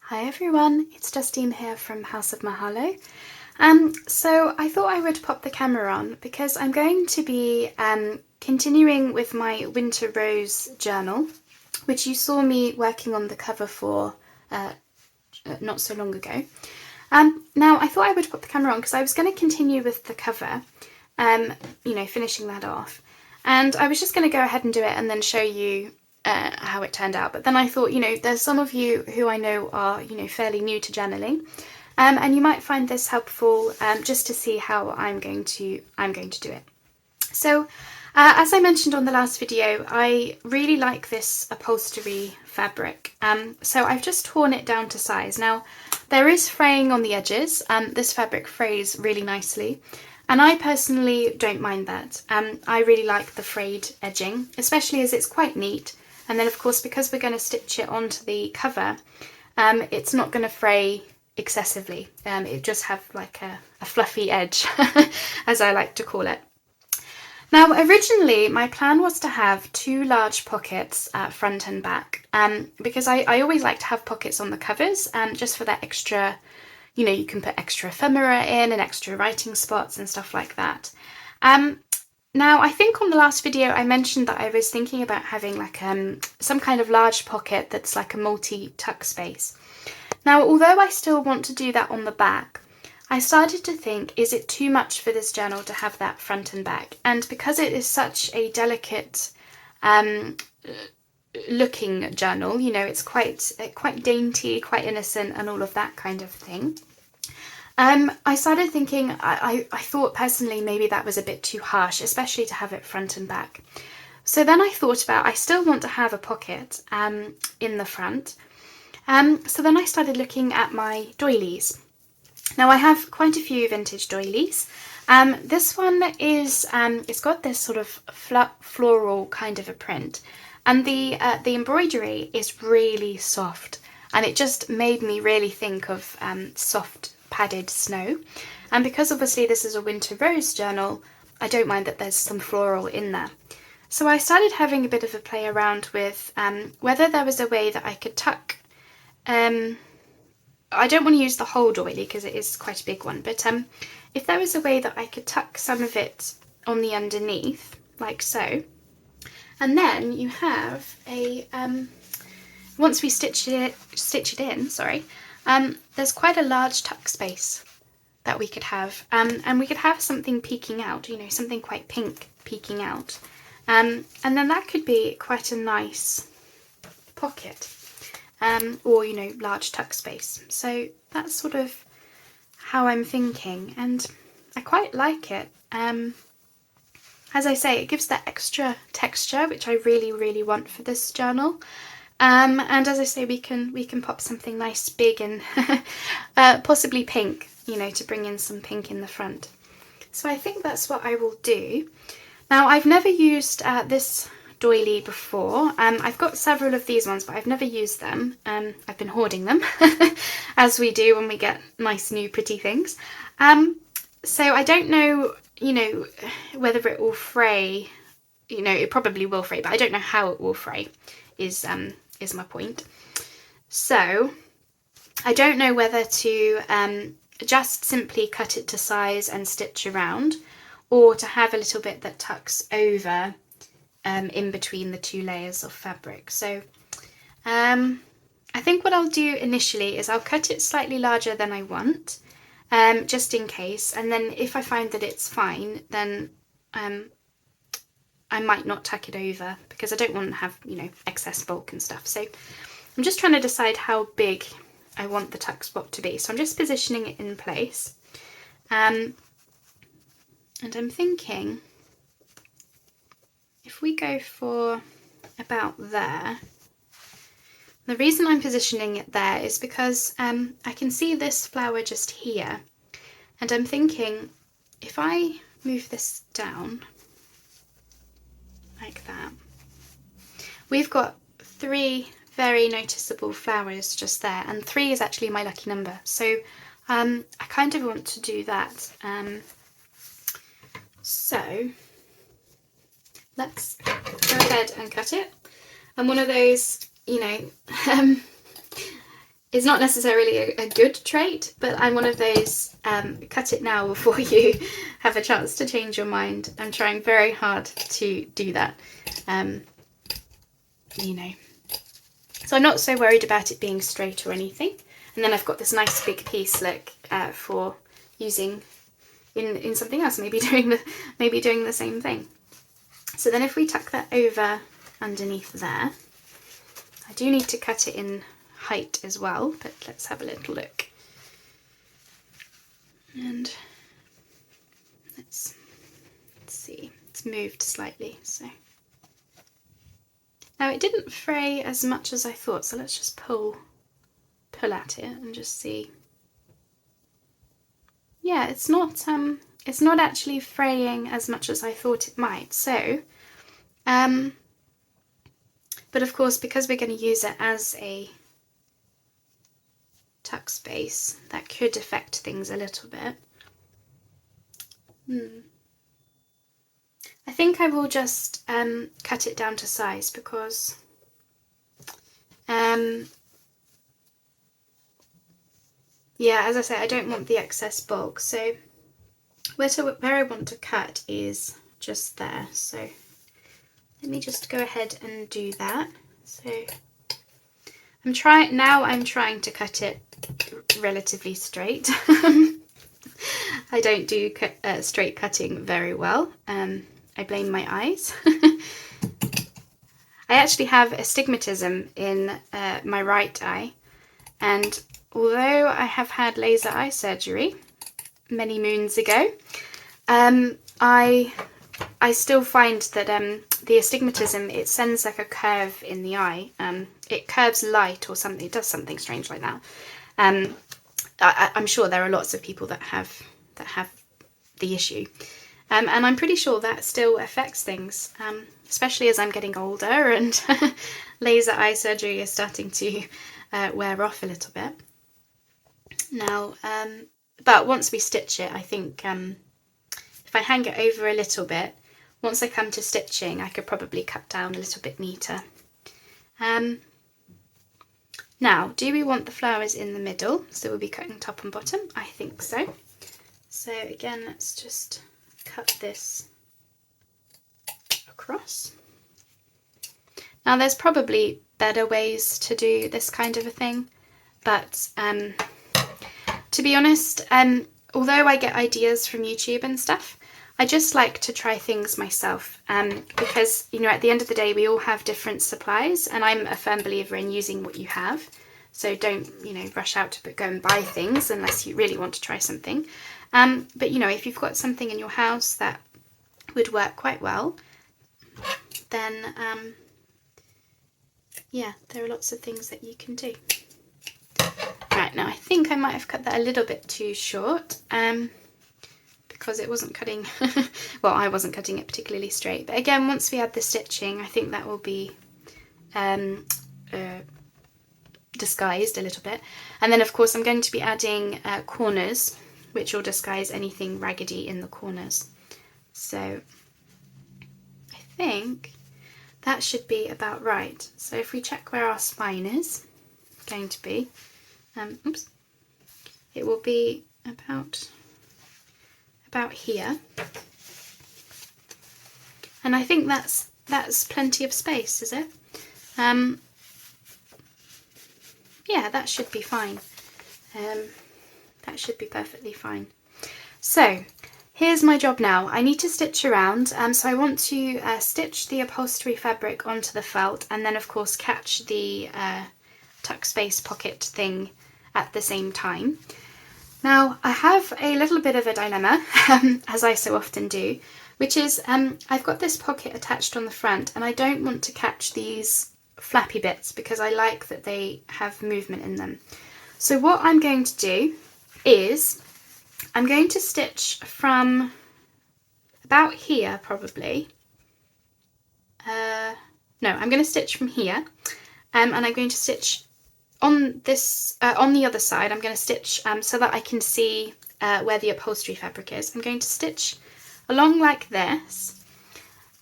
Hi everyone, it's Justine here from House of Mahalo. So I thought I would pop the camera on because I'm going to be continuing with my Winter Rose journal, which you saw me working on the cover for not so long ago. Now I thought I would pop the camera on because I was going to continue with the cover, finishing that off. And I was just going to go ahead and do it and then show you how it turned out. But then I thought, there's some of you who I know are, fairly new to journaling, and you might find this helpful just to see how I'm going to do it. So, as I mentioned on the last video, I really like this upholstery fabric. So I've just torn it down to size. Now, there is fraying on the edges. This fabric frays really nicely. And I personally don't mind that. I really like the frayed edging, especially as it's quite neat. And then of course, because we're going to stitch it onto the cover, it's not going to fray excessively. It just have like a fluffy edge, as I like to call it. Now, originally my plan was to have two large pockets front and back, because I always like to have pockets on the covers, just for that extra, you can put extra ephemera in and extra writing spots and stuff like that. Now, I think on the last video I mentioned that I was thinking about having like some kind of large pocket that's like a multi-tuck space. Now, although I still want to do that on the back, I started to think, is it too much for this journal to have that front and back? And because it is such a delicate looking journal, it's quite dainty, quite innocent and all of that kind of thing. I started thinking, I thought personally maybe that was a bit too harsh, especially to have it front and back. So then I thought about, I still want to have a pocket in the front. So then I started looking at my doilies. Now I have quite a few vintage doilies. This one is, it's got this sort of floral kind of a print, and the embroidery is really soft, and it just made me really think of soft padded snow. And because obviously this is a Winter Rose journal, I don't mind that there's some floral in there. So I started having a bit of a play around with whether there was a way that I could tuck, I don't want to use the whole doily because it is quite a big one, but if there was a way that I could tuck some of it on the underneath, like so, and then you have a, once we stitch it in, sorry, there's quite a large tuck space that we could have, and we could have something peeking out, something quite pink peeking out, and then that could be quite a nice pocket, or large tuck space. So that's sort of how I'm thinking, and I quite like it. As I say, it gives that extra texture which I really want for this journal. And as I say, we can pop something nice big and possibly pink, to bring in some pink in the front. So I think that's what I will do. Now, I've never used this doily before. I've got several of these ones, but I've never used them. I've been hoarding them, as we do when we get nice new pretty things. So I don't know, whether it will fray. It probably will fray, but I don't know how it will fray, is my point. So I don't know whether to just simply cut it to size and stitch around, or to have a little bit that tucks over in between the two layers of fabric. So I think what I'll do initially is I'll cut it slightly larger than I want, just in case, and then if I find that it's fine, then I might not tuck it over because I don't want to have, excess bulk and stuff. So I'm just trying to decide how big I want the tuck spot to be. So I'm just positioning it in place. And I'm thinking if we go for about there, the reason I'm positioning it there is because I can see this flower just here. And I'm thinking if I move this down, like that, we've got 3 very noticeable flowers just there, and 3 is actually my lucky number, so I kind of want to do that. So let's go ahead and cut it. I'm one of those, is not necessarily a good trait, but I'm one of those cut it now before you have a chance to change your mind. I'm trying very hard to do that, you know. So I'm not so worried about it being straight or anything. And then I've got this nice big piece, look, for using in something else, maybe doing the same thing. So then if we tuck that over underneath there, I do need to cut it in height as well, but let's have a little look. And let's see, it's moved slightly, so. Now it didn't fray as much as I thought, so let's just pull at it and just see. Yeah, it's not actually fraying as much as I thought it might. So, but of course, because we're going to use it as a tuck space, that could affect things a little bit. I think I will just cut it down to size because yeah, as I say, I don't want the excess bulk. So where I want to cut is just there. So let me just go ahead and do that. So I'm trying to cut it relatively straight. I don't do straight cutting very well. I blame my eyes. I actually have astigmatism in my right eye, and although I have had laser eye surgery many moons ago, I still find that the astigmatism, it sends like a curve in the eye. It curves light or something. It does something strange like that. I'm sure there are lots of people that have the issue, and I'm pretty sure that still affects things, especially as I'm getting older and laser eye surgery is starting to wear off a little bit. Now, but once we stitch it, I think if I hang it over a little bit, once I come to stitching, I could probably cut down a little bit neater. Now, do we want the flowers in the middle? So we'll be cutting top and bottom? I think so. So again, let's just cut this across. Now there's probably better ways to do this kind of a thing, but to be honest, although I get ideas from YouTube and stuff, I just like to try things myself, because, you know, at the end of the day, we all have different supplies, and I'm a firm believer in using what you have. So don't, you know, rush out to go and buy things unless you really want to try something. But, you know, if you've got something in your house that would work quite well, then, yeah, there are lots of things that you can do. Right, now I think I might have cut that a little bit too short, because it wasn't cutting, well, I wasn't cutting it particularly straight. But again, once we add the stitching, I think that will be disguised a little bit. And then, of course, I'm going to be adding corners, which will disguise anything raggedy in the corners. So I think that should be about right. So if we check where our spine is going to be, oops, it will be about here, and I think that's plenty of space, is it? Yeah, that should be fine. That should be perfectly fine. So here's my job now. I need to stitch around, so I want to stitch the upholstery fabric onto the felt, and then of course catch the tuck space pocket thing at the same time. Now, I have a little bit of a dilemma, as I so often do, which is I've got this pocket attached on the front, and I don't want to catch these flappy bits because I like that they have movement in them. So what I'm going to do is I'm going to stitch from about here, probably. No, I'm going to stitch from here, and I'm going to stitch on this, on the other side. I'm going to stitch so that I can see where the upholstery fabric is. I'm going to stitch along like this,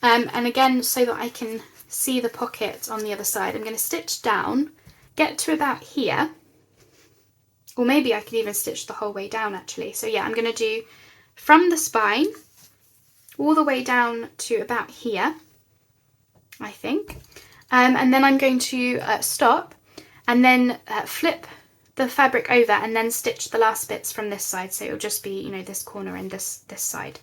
and again, so that I can see the pocket on the other side, I'm going to stitch down, get to about here, or maybe I could even stitch the whole way down actually. So yeah, I'm going to do from the spine all the way down to about here, I think. And then I'm going to stop and then flip the fabric over and then stitch the last bits from this side. So it'll just be, you know, this corner and this side.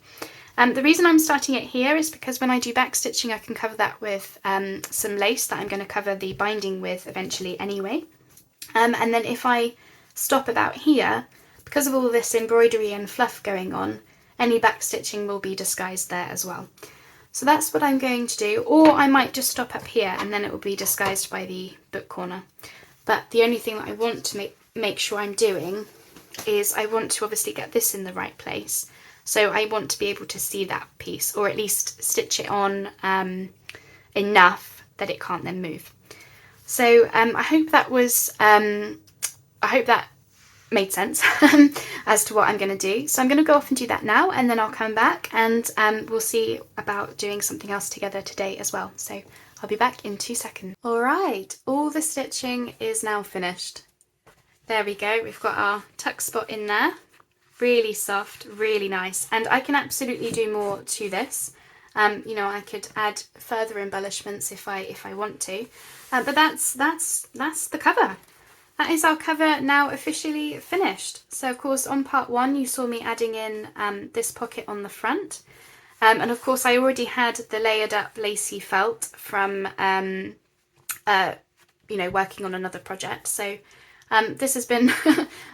The reason I'm starting it here is because when I do back stitching, I can cover that with some lace that I'm going to cover the binding with eventually anyway. And then if I stop about here, because of all this embroidery and fluff going on, any back stitching will be disguised there as well. So that's what I'm going to do, or I might just stop up here and then it will be disguised by the book corner. But the only thing that I want to make sure I'm doing is I want to obviously get this in the right place. So I want to be able to see that piece, or at least stitch it on enough that it can't then move. So I hope that was, I hope that made sense as to what I'm going to do. So I'm going to go off and do that now, and then I'll come back and we'll see about doing something else together today as well. So I'll be back in 2 seconds. All right, all the stitching is now finished. There we go, we've got our tuck spot in there. Really soft, really nice, and I can absolutely do more to this. You know, I could add further embellishments if I want to, but that's the cover. That is our cover now officially finished. So of course on part 1 you saw me adding in this pocket on the front, and of course I already had the layered up lacy felt from you know, working on another project. So this has been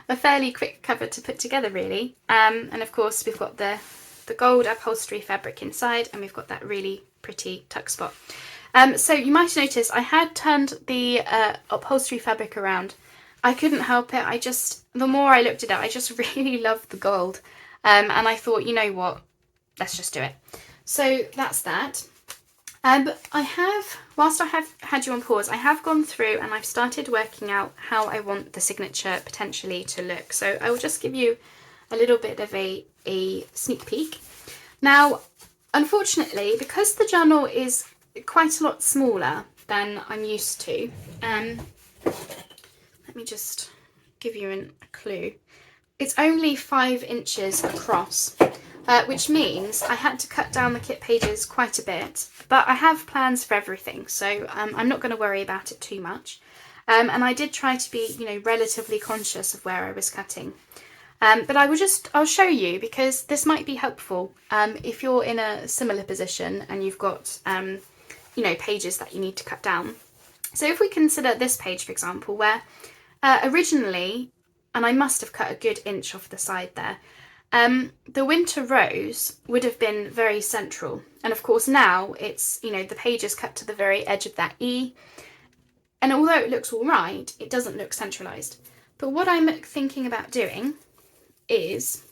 a fairly quick cover to put together really, and of course we've got the gold upholstery fabric inside, and we've got that really pretty tuck spot. So you might notice I had turned the upholstery fabric around. I couldn't help it. The more I looked at it, I just really loved the gold, and I thought, you know what, let's just do it. So that's that. But whilst I have had you on pause, I have gone through and I've started working out how I want the signature potentially to look. So I will just give you a little bit of a sneak peek. Now, unfortunately, because the journal is quite a lot smaller than I'm used to, let me just give you a clue. It's only 5 inches across. Which means I had to cut down the kit pages quite a bit, but I have plans for everything, so I'm not going to worry about it too much. And I did try to be, you know, relatively conscious of where I was cutting. But I'll show you, because this might be helpful if you're in a similar position and you've got, you know, pages that you need to cut down. So if we consider this page, for example, where originally, and I must have cut a good inch off the side there, the winter rose would have been very central, and of course now it's, you know, the page is cut to the very edge of that E, and although it looks all right, it doesn't look centralised. But what I'm thinking about doing is,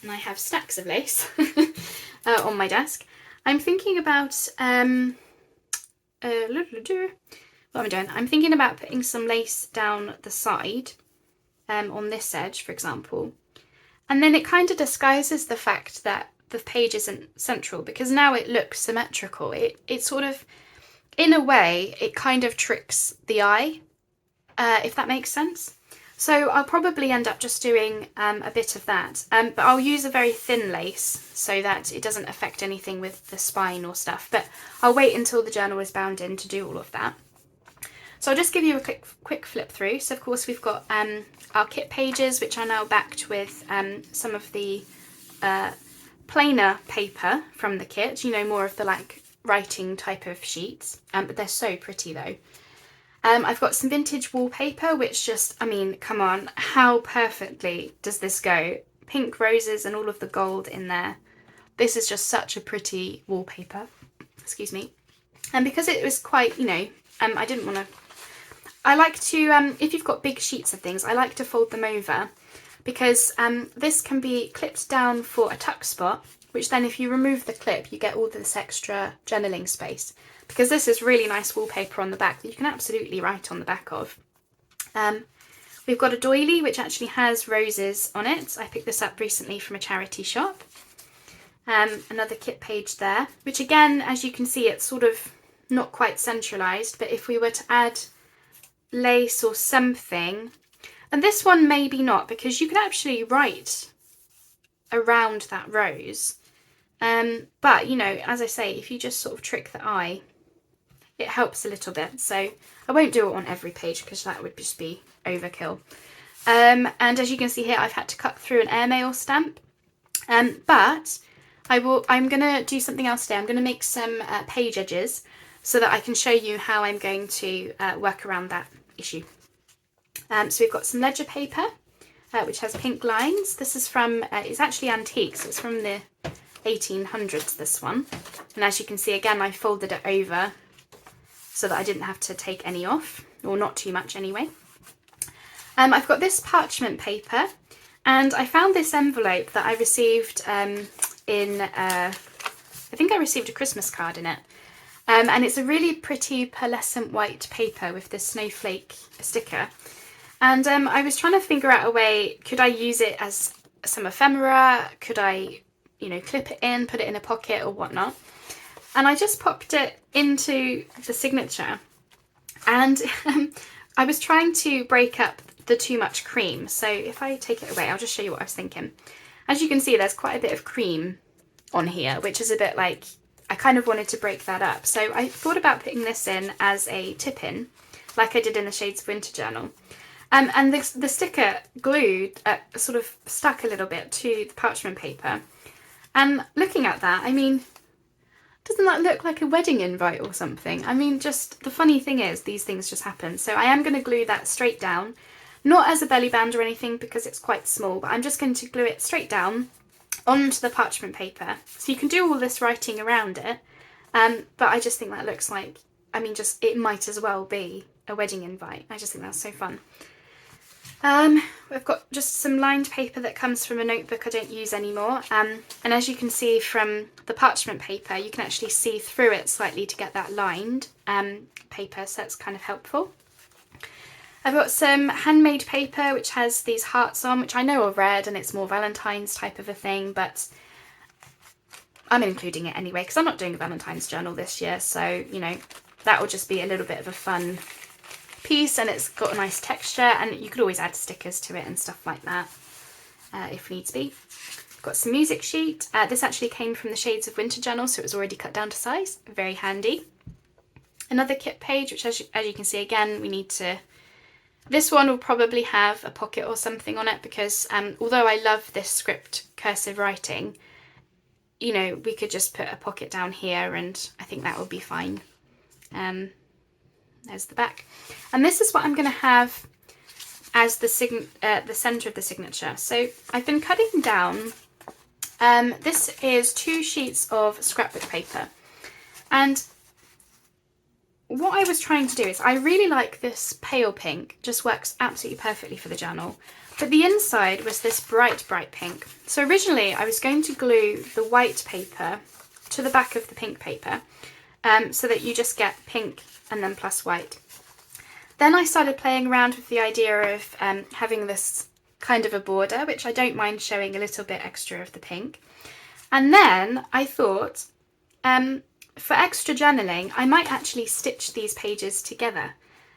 and I have stacks of lace on my desk, I'm thinking about what am I doing? I'm thinking about putting some lace down the side on this edge, for example. And then it kind of disguises the fact that the page isn't central, because now it looks symmetrical. It sort of, in a way, it kind of tricks the eye, if that makes sense. So I'll probably end up just doing a bit of that, but I'll use a very thin lace so that it doesn't affect anything with the spine or stuff. But I'll wait until the journal is bound in to do all of that. So I'll just give you a quick flip through. So of course we've got our kit pages, which are now backed with some of the plainer paper from the kit, you know, more of the like writing type of sheets, but they're so pretty though. I've got some vintage wallpaper, which just, I mean, come on, how perfectly does this go? Pink roses and all of the gold in there. This is just such a pretty wallpaper, excuse me. And because it was quite, you know, I didn't want to, I like to, if you've got big sheets of things, I like to fold them over, because this can be clipped down for a tuck spot, which then if you remove the clip, you get all this extra journaling space, because this is really nice wallpaper on the back that you can absolutely write on the back of. We've got a doily, which actually has roses on it. I picked this up recently from a charity shop. Another kit page there, which again, as you can see, it's sort of not quite centralised, but if we were to add lace or something, And this one maybe not, because you can actually write around that rose. But, you know, as I say, if you just sort of trick the eye, it helps a little bit. So I won't do it on every page because that would just be overkill. And as you can see here, I've had to cut through an airmail stamp. But I'm going to do something else today. I'm going to make some page edges so that I can show you how I'm going to work around that issue. So we've got some ledger paper, which has pink lines. This is from, it's actually antique, so it's from the 1800s, this one. And as you can see, again, I folded it over so that I didn't have to take any off, or not too much anyway. I've got this parchment paper, and I found this envelope that I received I think I received a Christmas card in it. And it's a really pretty pearlescent white paper with this snowflake sticker. And I was trying to figure out a way, could I use it as some ephemera? Could I, you know, clip it in, put it in a pocket or whatnot? And I just popped it into the signature. And I was trying to break up the too much cream. So if I take it away, I'll just show you what I was thinking. As you can see, there's quite a bit of cream on here, which is a bit like, I kind of wanted to break that up. So I thought about putting this in as a tip-in, like I did in the Shades of Winter journal. And the sticker glued, sort of stuck a little bit to the parchment paper. And looking at that, I mean, doesn't that look like a wedding invite or something? I mean, just the funny thing is, these things just happen. So I am going to glue that straight down, not as a belly band or anything because it's quite small, but I'm just going to glue it straight down onto the parchment paper. So you can do all this writing around it, but I just think that looks like, I mean, just, it might as well be a wedding invite. I just think that's so fun. We've got just some lined paper that comes from a notebook I don't use anymore. And as you can see from the parchment paper, you can actually see through it slightly to get that lined paper, so that's kind of helpful. I've got some handmade paper which has these hearts on, which I know are red and it's more Valentine's type of a thing, but I'm including it anyway because I'm not doing a Valentine's journal this year, so, you know, that will just be a little bit of a fun piece, and it's got a nice texture, and you could always add stickers to it and stuff like that if needs be. Got some music sheet. This actually came from the Shades of Winter journal, so it was already cut down to size. Very handy. Another kit page, which as you can see, again, we need to... This one will probably have a pocket or something on it because although I love this script cursive writing, you know, we could just put a pocket down here and I think that would be fine. There's the back. And this is what I'm going to have as the centre of the signature. So I've been cutting down, this is 2 sheets of scrapbook paper. And what I was trying to do is, I really like this pale pink, just works absolutely perfectly for the journal. But the inside was this bright, bright pink. So originally I was going to glue the white paper to the back of the pink paper, so that you just get pink and then plus white. Then I started playing around with the idea of having this kind of a border, which I don't mind showing a little bit extra of the pink. And then I thought, for extra journaling, I might actually stitch these pages together.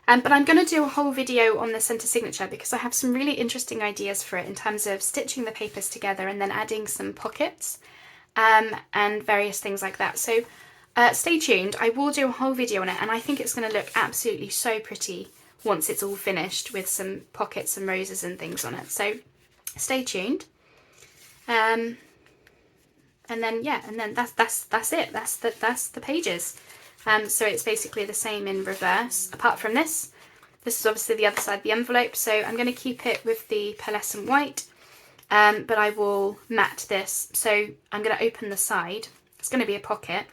But I'm going to do a whole video on the centre signature because I have some really interesting ideas for it in terms of stitching the papers together and then adding some pockets and various things like that. So stay tuned. I will do a whole video on it, and I think it's going to look absolutely so pretty once it's all finished with some pockets and roses and things on it. So stay tuned. And then yeah, and then that's it. That's the pages. So it's basically the same in reverse. Apart from this, this is obviously the other side of the envelope. So I'm going to keep it with the pearlescent white, but I will matte this. So I'm going to open the side. It's going to be a pocket.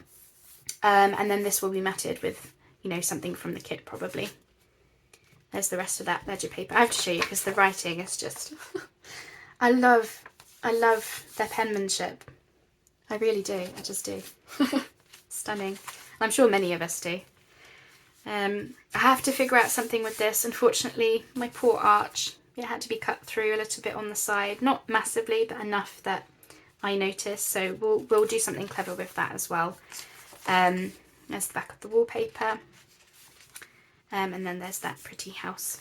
And then this will be matted with, you know, something from the kit probably. There's the rest of that ledger paper. I have to show you because the writing is just... I love their penmanship. I really do. I just do. Stunning. I'm sure many of us do. I have to figure out something with this. Unfortunately, my poor arch, it had to be cut through a little bit on the side. Not massively, but enough that I noticed. So we'll do something clever with that as well. There's the back of the wallpaper, and then there's that pretty house.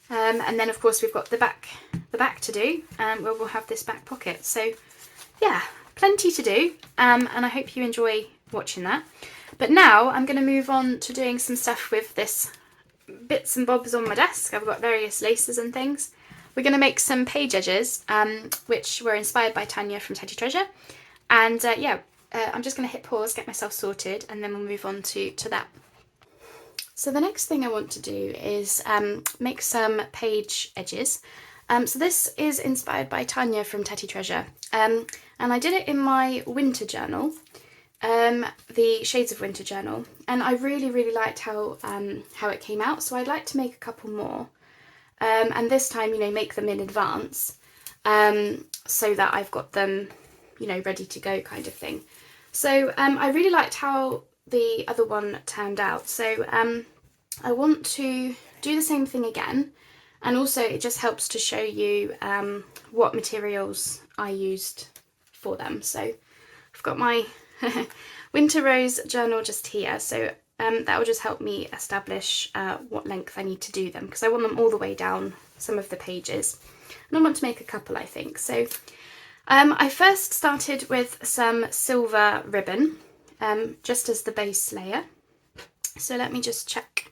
And then of course we've got the back to do, where we'll have this back pocket. So yeah, plenty to do, and I hope you enjoy watching that. But now I'm going to move on to doing some stuff with this bits and bobs on my desk. I've got various laces and things. We're going to make some page edges, which were inspired by Tania from Untitled Treasure. And I'm just going to hit pause, get myself sorted, and then we'll move on to that. So the next thing I want to do is make some page edges. So this is inspired by Tania from Untitled Treasure, and I did it in my winter journal, the Shades of Winter journal, and I really liked how it came out. So I'd like to make a couple more, and this time, make them in advance, so that I've got them, ready to go, kind of thing. So I really liked how the other one turned out. So I want to do the same thing again, and also it just helps to show you what materials I used for them. So I've got my Winter Rose journal just here, so that will just help me establish what length I need to do them, because I want them all the way down some of the pages, and I want to make a couple, I think. So I first started with some silver ribbon, just as the base layer. So let me just check.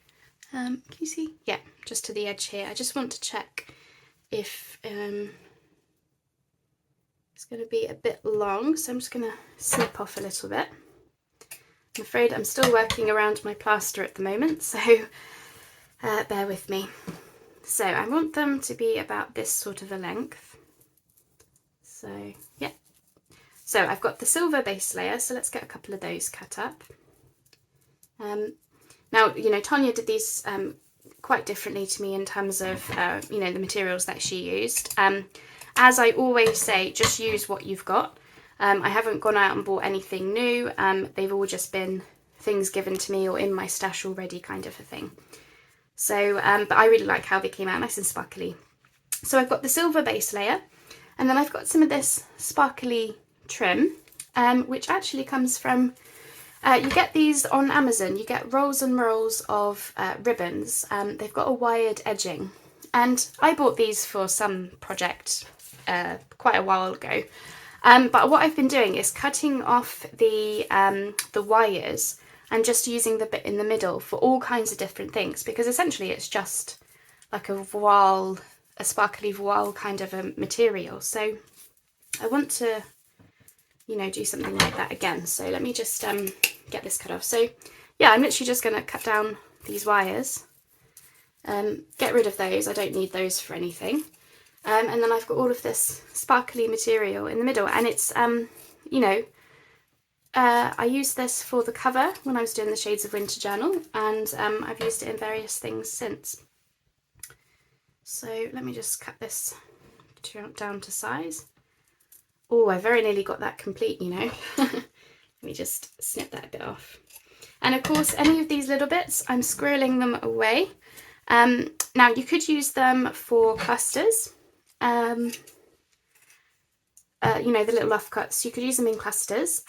Can you see? Yeah, just to the edge here. I just want to check if it's going to be a bit long, so I'm just going to snip off a little bit. I'm afraid I'm still working around my plaster at the moment, so bear with me. So I want them to be about this sort of a length. So yeah. So I've got the silver base layer, so let's get a couple of those cut up. Now, Tania did these quite differently to me in terms of, the materials that she used. As I always say, just use what you've got. I haven't gone out and bought anything new. They've all just been things given to me or in my stash already, kind of a thing. So, but I really like how they came out, nice and sparkly. So I've got the silver base layer, and then I've got some of this sparkly trim, which actually comes from, you get these on Amazon. You get rolls and rolls of ribbons. They've got a wired edging, and I bought these for some project quite a while ago. But what I've been doing is cutting off the wires and just using the bit in the middle for all kinds of different things, because essentially it's just like a voile, a sparkly voile kind of a material. So I want to, do something like that again. So let me just get this cut off. So yeah, I'm literally just going to cut down these wires, get rid of those. I don't need those for anything. And then I've got all of this sparkly material in the middle, and it's, I used this for the cover when I was doing the Shades of Winter journal, and I've used it in various things since. So let me just cut this down to size. Oh, I very nearly got that complete, Let me just snip that a bit off. And of course, any of these little bits, I'm squirreling them away. Now, you could use them for clusters. The little luff cuts, you could use them in clusters,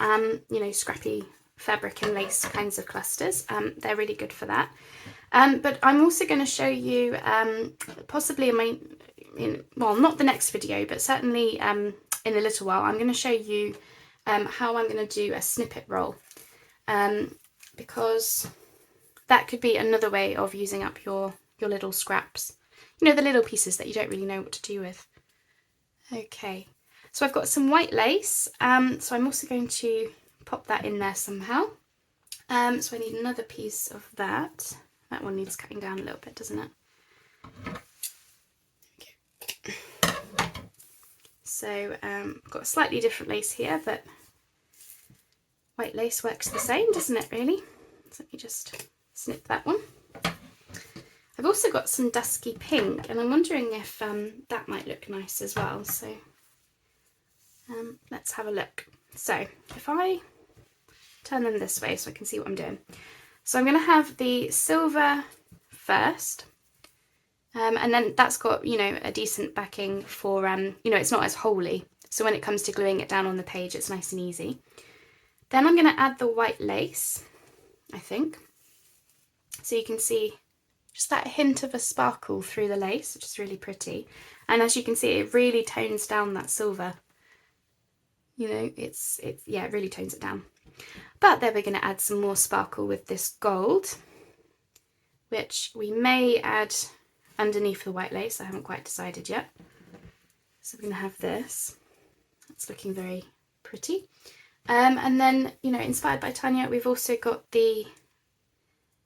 scrappy fabric and lace kinds of clusters. They're really good for that. But I'm also going to show you, possibly well, not the next video, but certainly in a little while, I'm going to show you how I'm going to do a snippet roll, because that could be another way of using up your little scraps, the little pieces that you don't really know what to do with. Okay, so I've got some white lace, so I'm also going to pop that in there somehow. So I need another piece of that. That one needs cutting down a little bit, doesn't it? Okay. So I've got a slightly different lace here, but white lace works the same, doesn't it, really? So let me just snip that one. I've also got some dusky pink, and I'm wondering if that might look nice as well. So let's have a look. So if I turn them this way so I can see what I'm doing. So I'm going to have the silver first, and then that's got, a decent backing for, it's not as holey. So when it comes to gluing it down on the page, it's nice and easy. Then I'm going to add the white lace, I think. So you can see just that hint of a sparkle through the lace, which is really pretty. And as you can see, it really tones down that silver. You know, yeah, it really tones it down. But then we're going to add some more sparkle with this gold, which we may add underneath the white lace. I haven't quite decided yet. So we're going to have this. It's looking very pretty. And then, you know, inspired by Tania, we've also got the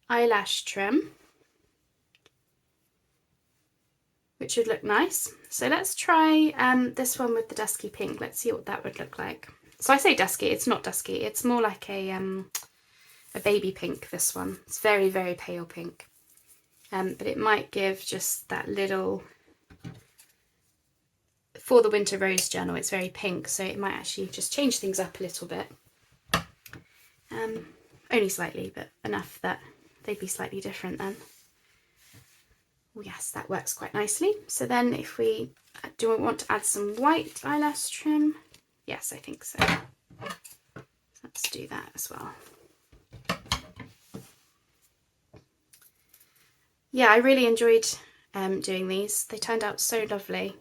eyelash trim, which would look nice. So let's try this one with the dusky pink. Let's see what that would look like. So I say dusky, it's not dusky. It's more like a baby pink, this one. It's very, very pale pink. But it might give just that little, for the Winter Rose journal, it's very pink, so it might actually just change things up a little bit. Only slightly, but enough that they'd be slightly different then. Oh, yes, that works quite nicely. So then if we want to add some white eyelash trim, yes, I think so. Let's do that as well. Yeah, I really enjoyed doing these. They turned out so lovely.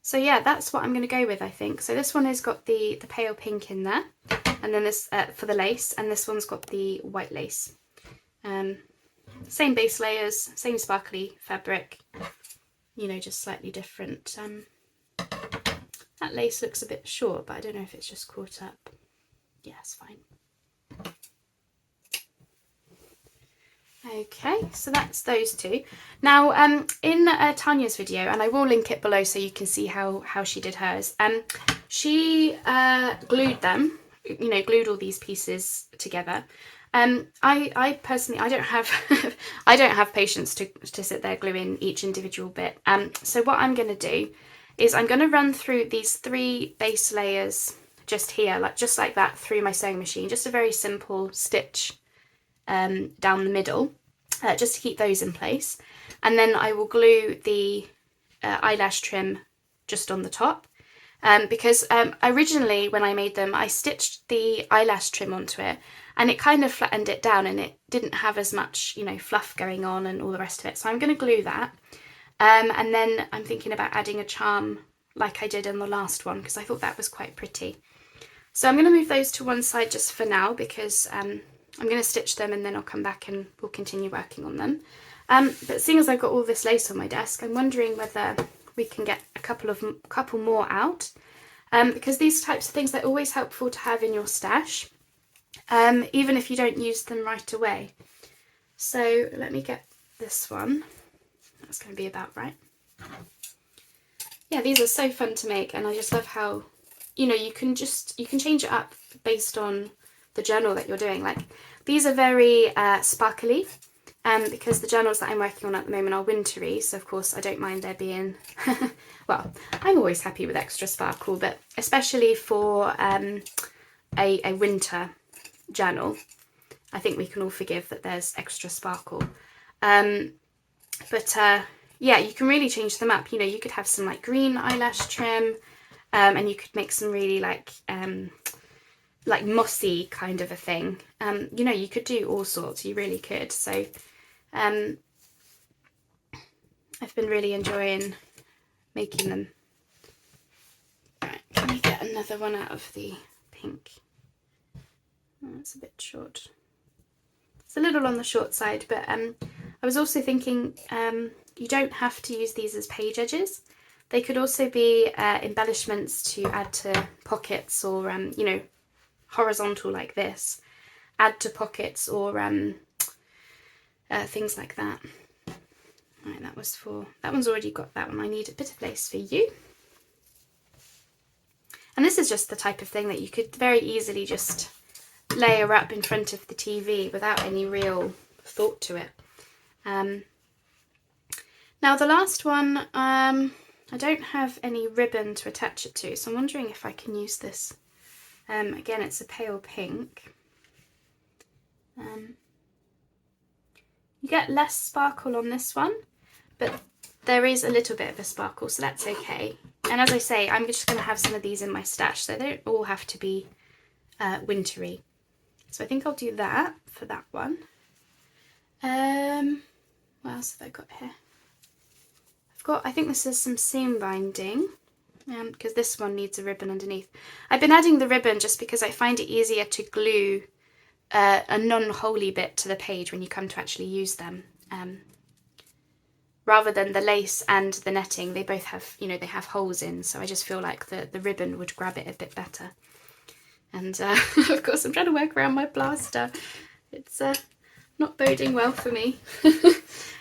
So yeah, that's what I'm going to go with, I think. So this one has got the pale pink in there, and then this for the lace, and this one's got the white lace. Same base layers, same sparkly fabric, you know, just slightly different. That lace looks a bit short, but I don't know if it's just caught up. Yeah, it's fine. Okay, so that's those two. Now, in Tania's video, and I will link it below so you can see how she did hers, she glued them, you know, glued all these pieces together. I personally, I don't have I don't have patience to sit there gluing each individual bit. So what I'm going to do is I'm going to run through these 3 base layers just here, just like that, through my sewing machine. Just a very simple stitch down the middle, just to keep those in place. And then I will glue the eyelash trim just on the top. Because originally when I made them, I stitched the eyelash trim onto it, and it kind of flattened it down, and it didn't have as much, you know, fluff going on and all the rest of it. So I'm going to glue that. And then I'm thinking about adding a charm like I did in the last one, because I thought that was quite pretty. So I'm going to move those to one side just for now, because I'm going to stitch them and then I'll come back and we'll continue working on them. But seeing as I've got all this lace on my desk, I'm wondering whether we can get a couple more out, because these types of things, they're always helpful to have in your stash, even if you don't use them right away. So let me get this one. That's going to be about right. Yeah, these are so fun to make, and I just love how, you know, you can change it up based on the journal that you're doing. Like, these are very sparkly, because the journals that I'm working on at the moment are wintry, so of course I don't mind there being well, I'm always happy with extra sparkle, but especially for a winter journal, I think we can all forgive that there's extra sparkle. Yeah, you can really change them up. You know, you could have some like green eyelash trim, and you could make some really like mossy kind of a thing. You know, you could do all sorts, you really could. So I've been really enjoying making them. Right, can we get another one out of the pink? Oh, that's a bit short. It's a little on the short side, but I was also thinking you don't have to use these as page edges. They could also be embellishments to add to pockets, or you know, horizontal like this, add to pockets, or things like that. Right, that one's already got that one. I need a bit of lace for you. And this is just the type of thing that you could very easily just layer up in front of the TV without any real thought to it. Now the last one, I don't have any ribbon to attach it to, so I'm wondering if I can use this. Again, it's a pale pink. You get less sparkle on this one, but there is a little bit of a sparkle, so that's okay. And as I say, I'm just going to have some of these in my stash, so they don't all have to be wintry. So I think I'll do that for that one. What else have I got here? I think this is some seam binding, because this one needs a ribbon underneath. I've been adding the ribbon just because I find it easier to glue a non-holy bit to the page when you come to actually use them. Rather than the lace and the netting, they both have, they have holes in, so I just feel like the ribbon would grab it a bit better. And of course I'm trying to work around my plaster. It's not boding well for me.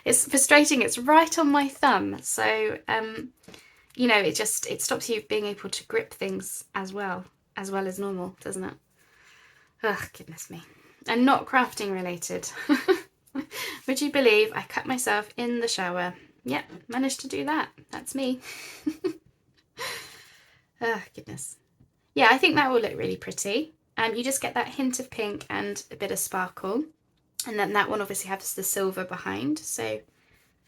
It's frustrating, it's right on my thumb, so it stops you being able to grip things as well as normal, doesn't it? Oh, goodness me. And not crafting related. Would you believe I cut myself in the shower? Yep, managed to do that. That's me. Oh, goodness. Yeah, I think that will look really pretty. You just get that hint of pink and a bit of sparkle. And then that one obviously has the silver behind. So I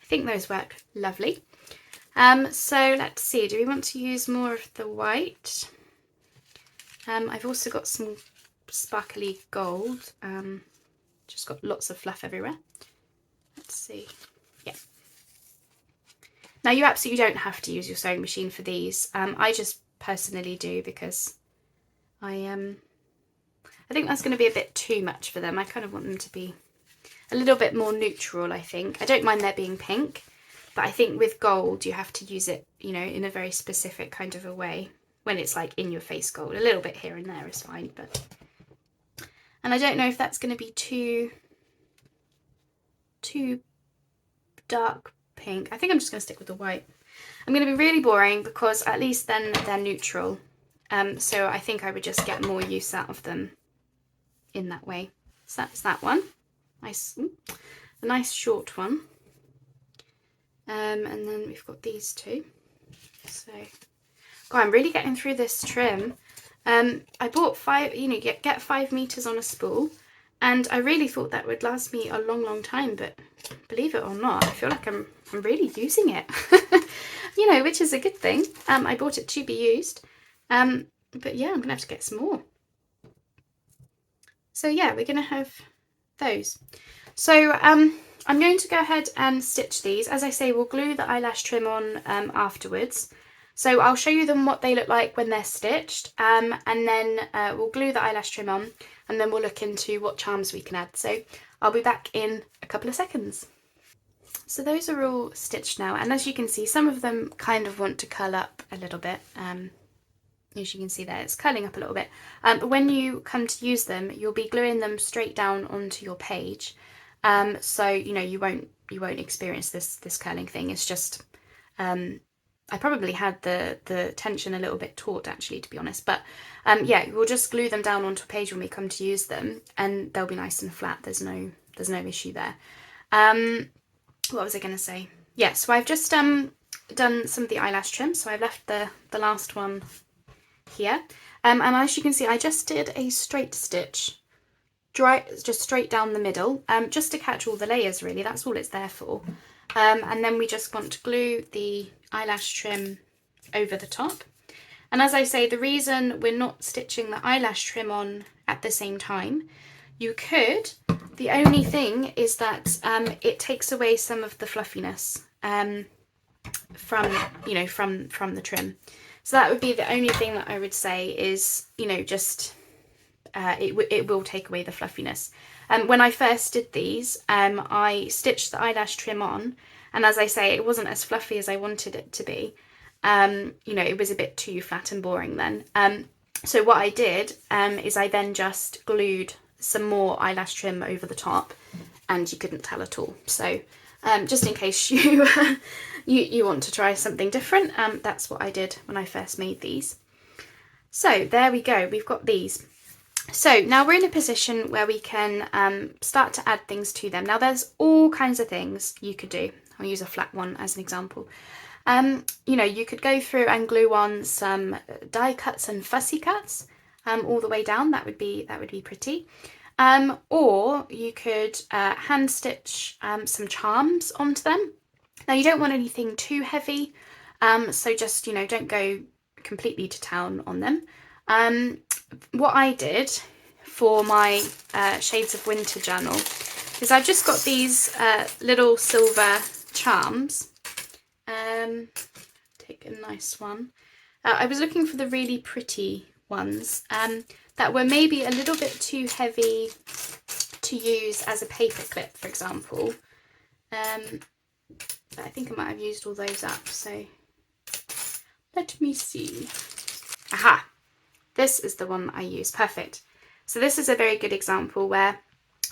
think those work lovely. So let's see, do we want to use more of the white? I've also got some sparkly gold. Just got lots of fluff everywhere. Let's see. Yeah. Now you absolutely don't have to use your sewing machine for these. I just personally do because I think that's going to be a bit too much for them. I kind of want them to be a little bit more neutral, I think. I don't mind there being pink, but I think with gold you have to use it, in a very specific kind of a way when it's like in your face gold. A little bit here and there is fine, but... And I don't know if that's going to be too dark pink. I think I'm just going to stick with the white. I'm going to be really boring because at least then they're neutral. So I think I would just get more use out of them in that way. So that's that one. Nice, a nice short one. And then we've got these two. So, God, I'm really getting through this trim. I bought 5, get 5 meters on a spool, and I really thought that would last me a long time, but believe it or not, I feel like I'm really using it, which is a good thing. I bought it to be used, but yeah, I'm gonna have to get some more. So yeah, we're gonna have those. So I'm going to go ahead and stitch these. As I say, we'll glue the eyelash trim on afterwards. So I'll show you them what they look like when they're stitched, and then we'll glue the eyelash trim on, and then we'll look into what charms we can add. So I'll be back in a couple of seconds. So those are all stitched now, and as you can see, some of them kind of want to curl up a little bit. As you can see there, it's curling up a little bit. But when you come to use them, you'll be gluing them straight down onto your page. So you won't experience this curling thing. It's just I probably had the tension a little bit taut actually, to be honest. But yeah, we'll just glue them down onto a page when we come to use them, and they'll be nice and flat. There's no issue there. What was I going to say? Yeah, so I've just done some of the eyelash trim. So I've left the last one here, and as you can see, I just did a straight stitch, just straight down the middle, just to catch all the layers. Really, that's all it's there for. And then we just want to glue the eyelash trim over the top. And as I say, the reason we're not stitching the eyelash trim on at the same time, you could. The only thing is that it takes away some of the fluffiness from the trim. So that would be the only thing that I would say is, just it will take away the fluffiness. When I first did these, I stitched the eyelash trim on, and as I say, it wasn't as fluffy as I wanted it to be. It was a bit too flat and boring then. So what I did is I then just glued some more eyelash trim over the top, and you couldn't tell at all. So just in case you you want to try something different, that's what I did when I first made these. So there we go, we've got these. So now we're in a position where we can start to add things to them. Now there's all kinds of things you could do. I'll use a flat one as an example. You could go through and glue on some die cuts and fussy cuts all the way down. That would be pretty. Or you could hand stitch some charms onto them. Now you don't want anything too heavy, so just don't go completely to town on them. What I did for my Shades of Winter journal is I've just got these little silver charms. Take a nice one. I was looking for the really pretty ones that were maybe a little bit too heavy to use as a paper clip, for example. But I think I might have used all those up, so let me see. Aha! This is the one that I use. Perfect. So this is a very good example where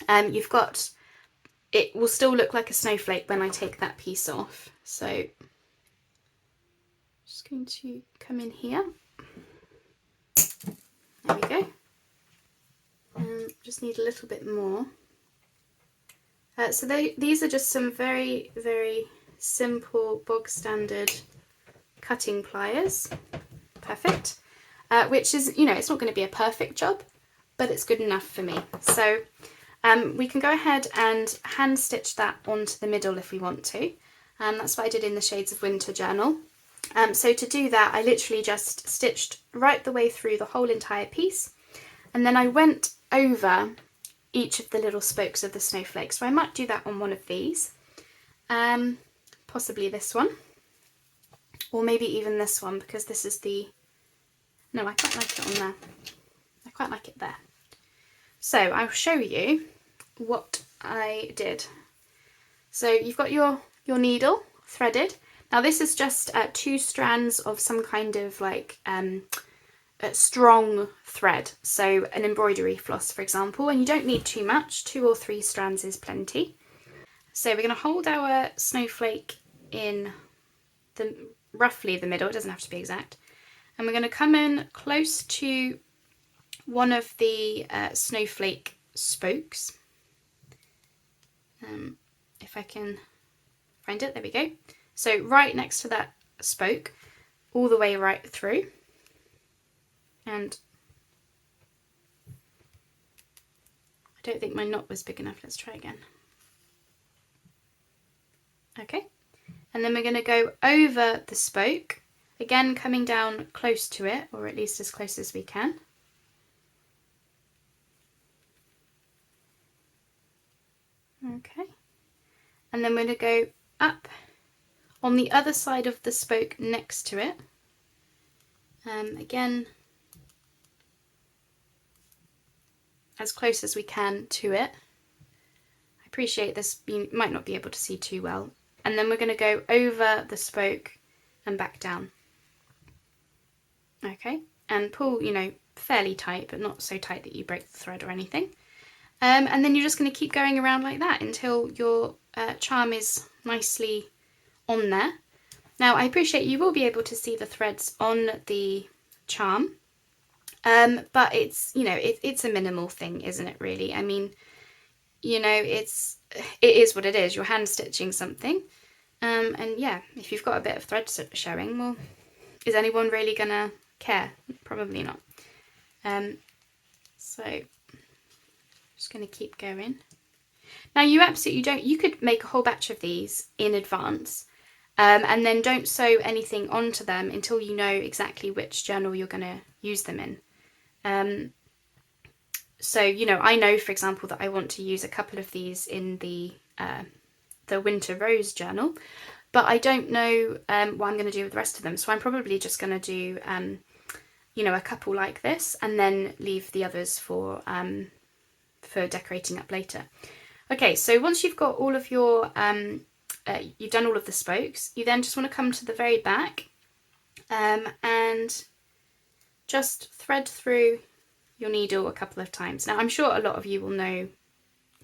you've got, it will still look like a snowflake when I take that piece off. So just going to come in here. There we go. Just need a little bit more. So these are just some very, very simple bog standard cutting pliers. Perfect. Which is, you know, it's not going to be a perfect job, but it's good enough for me. So we can go ahead and hand stitch that onto the middle if we want to. That's what I did in the Shades of Winter journal. So to do that, I literally just stitched right the way through the whole entire piece, and then I went over each of the little spokes of the snowflake. So I might do that on one of these, possibly this one, or maybe even this one, because this is the, no, I quite like it on there. I quite like it there. So I'll show you what I did. So you've got your needle threaded. Now this is just 2 strands of some kind of like strong thread, so an embroidery floss, for example, and you don't need too much. 2 or 3 strands is plenty. So we're going to hold our snowflake in roughly the middle, it doesn't have to be exact, and we're going to come in close to one of the snowflake spokes. If I can find it, there we go. So right next to that spoke, all the way right through. And I don't think my knot was big enough. Let's try again. Okay. And then we're going to go over the spoke, again coming down close to it, or at least as close as we can. Okay. And then we're going to go up on the other side of the spoke next to it. Again, as close as we can to it. I appreciate this, you might not be able to see too well. And then we're going to go over the spoke and back down. Okay, and pull, you know, fairly tight, but not so tight that you break the thread or anything. And then you're just going to keep going around like that until your charm is nicely on there. Now I appreciate you will be able to see the threads on the charm, but it's, you know, it's a minimal thing, isn't it, really? I mean, you know, it is what it is. You're hand stitching something, and yeah, if you've got a bit of thread showing, well, is anyone really gonna care? Probably not. So just gonna keep going. Now you absolutely don't, you could make a whole batch of these in advance, and then don't sew anything onto them until you know exactly which journal you're going to use them in. So, you know, I know, for example, that I want to use a couple of these in the Winter Rose journal, but I don't know what I'm going to do with the rest of them. So I'm probably just going to do, you know, a couple like this, and then leave the others for decorating up later. Okay, so once you've got all of your, you've done all of the spokes, you then just want to come to the very back and just thread through your needle a couple of times. Now I'm sure a lot of you will know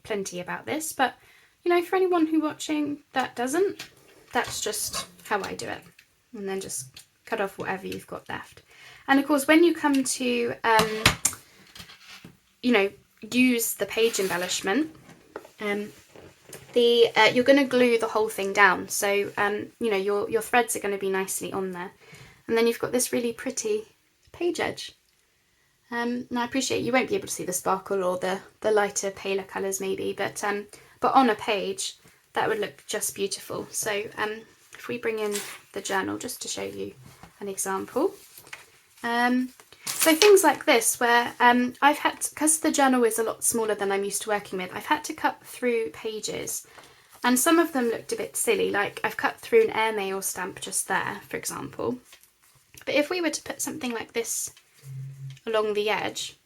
plenty about this, but you know, for anyone who's watching that doesn't, that's just how I do it. And then just cut off whatever you've got left. And of course, when you come to, you know, use the page embellishment, you're going to glue the whole thing down, so you know, your threads are going to be nicely on there, and then you've got this really pretty page edge. Now I appreciate you won't be able to see the sparkle or the lighter, paler colours maybe, but on a page that would look just beautiful. So if we bring in the journal just to show you an example, So things like this where I've had to, because the journal is a lot smaller than I'm used to working with, I've had to cut through pages, and some of them looked a bit silly, like I've cut through an airmail stamp just there, for example. But if we were to put something like this along the edge,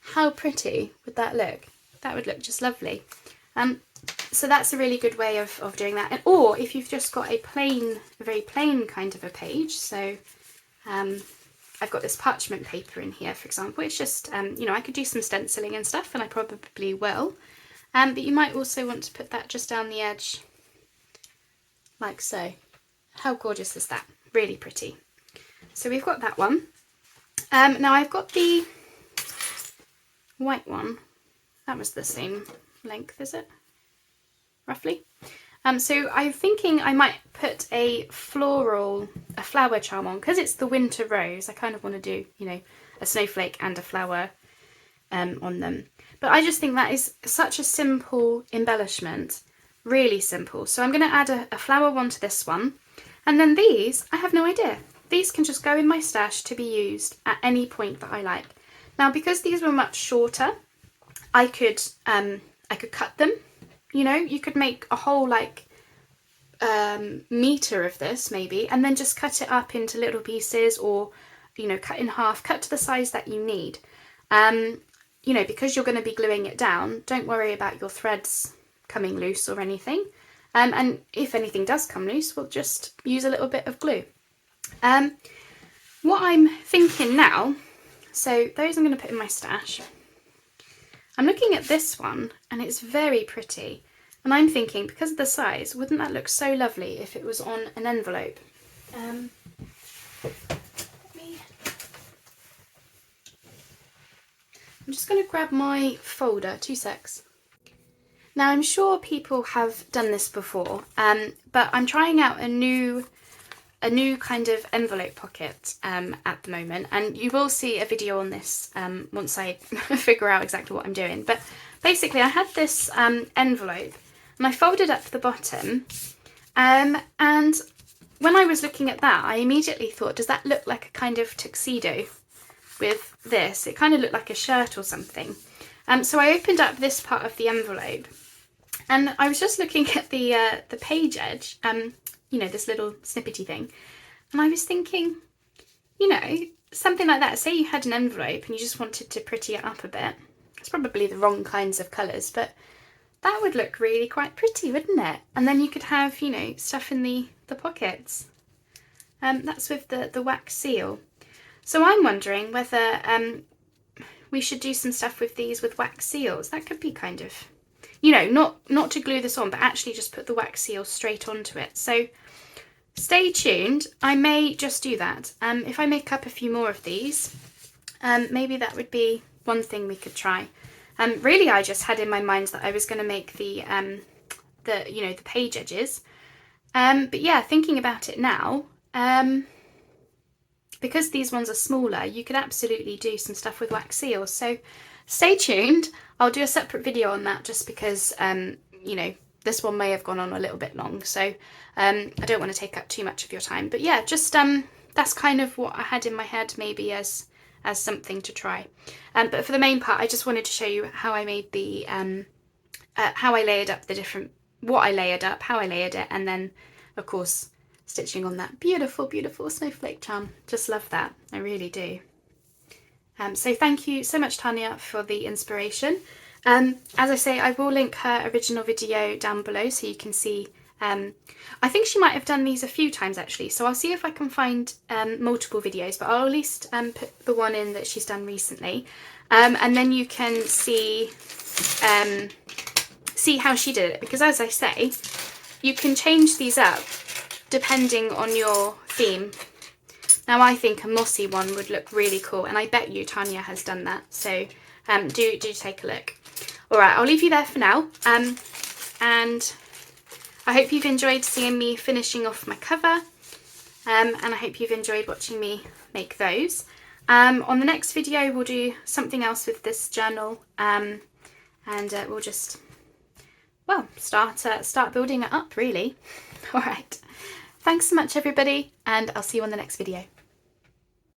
how pretty would that look? That would look just lovely. So that's a really good way of doing that. And, or if you've just got a very plain kind of a page, so I've got this parchment paper in here, for example. It's just, you know, I could do some stenciling and stuff, and I probably will. But you might also want to put that just down the edge, like so. How gorgeous is that? Really pretty. So we've got that one. Now I've got the white one. That was the same length, is it? Roughly. So I'm thinking I might put a flower charm on, because it's the winter rose. I kind of want to do, you know, a snowflake and a flower on them. But I just think that is such a simple embellishment, really simple. So I'm going to add a flower one to this one. And then these, I have no idea. These can just go in my stash to be used at any point that I like. Now, because these were much shorter, I could cut them. You know, you could make a whole like meter of this maybe, and then just cut it up into little pieces, or, you know, cut in half, cut to the size that you need. You know, because you're going to be gluing it down, don't worry about your threads coming loose or anything. And if anything does come loose, we'll just use a little bit of glue. What I'm thinking now, so those I'm going to put in my stash. I'm looking at this one, and it's very pretty. And I'm thinking, because of the size, wouldn't that look so lovely if it was on an envelope? I'm just going to grab my folder, 2 secs. Now I'm sure people have done this before, but I'm trying out a new kind of envelope pocket at the moment, and you will see a video on this once I figure out exactly what I'm doing. But basically I had this envelope, and I folded up the bottom, and when I was looking at that, I immediately thought, does that look like a kind of tuxedo with this? It kind of looked like a shirt or something. So I opened up this part of the envelope, and I was just looking at the page edge, you know, this little snippety thing, and I was thinking, you know, something like that. Say you had an envelope and you just wanted to pretty it up a bit. It's probably the wrong kinds of colours, but that would look really quite pretty, wouldn't it? And then you could have, you know, stuff in the pockets. That's with the wax seal. So I'm wondering whether we should do some stuff with these with wax seals. That could be kind of, you know, not to glue this on, but actually just put the wax seal straight onto it. So stay tuned. I may just do that. If I make up a few more of these, maybe that would be one thing we could try. Really, I just had in my mind that I was going to make the you know, the page edges. But yeah, thinking about it now, because these ones are smaller, you could absolutely do some stuff with wax seals. So stay tuned. I'll do a separate video on that, just because, you know, this one may have gone on a little bit long. So I don't want to take up too much of your time. But yeah, just that's kind of what I had in my head, maybe as something to try. But for the main part, I just wanted to show you how I made the, how I layered up the different, what I layered up, how I layered it, and then, of course, stitching on that beautiful, beautiful snowflake charm. Just love that. I really do. So thank you so much, Tania, for the inspiration. As I say, I will link her original video down below so you can see. I think she might have done these a few times actually, so I'll see if I can find multiple videos, but I'll at least put the one in that she's done recently, and then you can see how she did it, because as I say, you can change these up depending on your theme. Now I think a mossy one would look really cool, and I bet you Tania has done that, so do take a look. Alright, I'll leave you there for now, and I hope you've enjoyed seeing me finishing off my cover, and I hope you've enjoyed watching me make those. On the next video we'll do something else with this journal, and we'll just, well, start building it up really. Alright, thanks so much everybody, and I'll see you on the next video.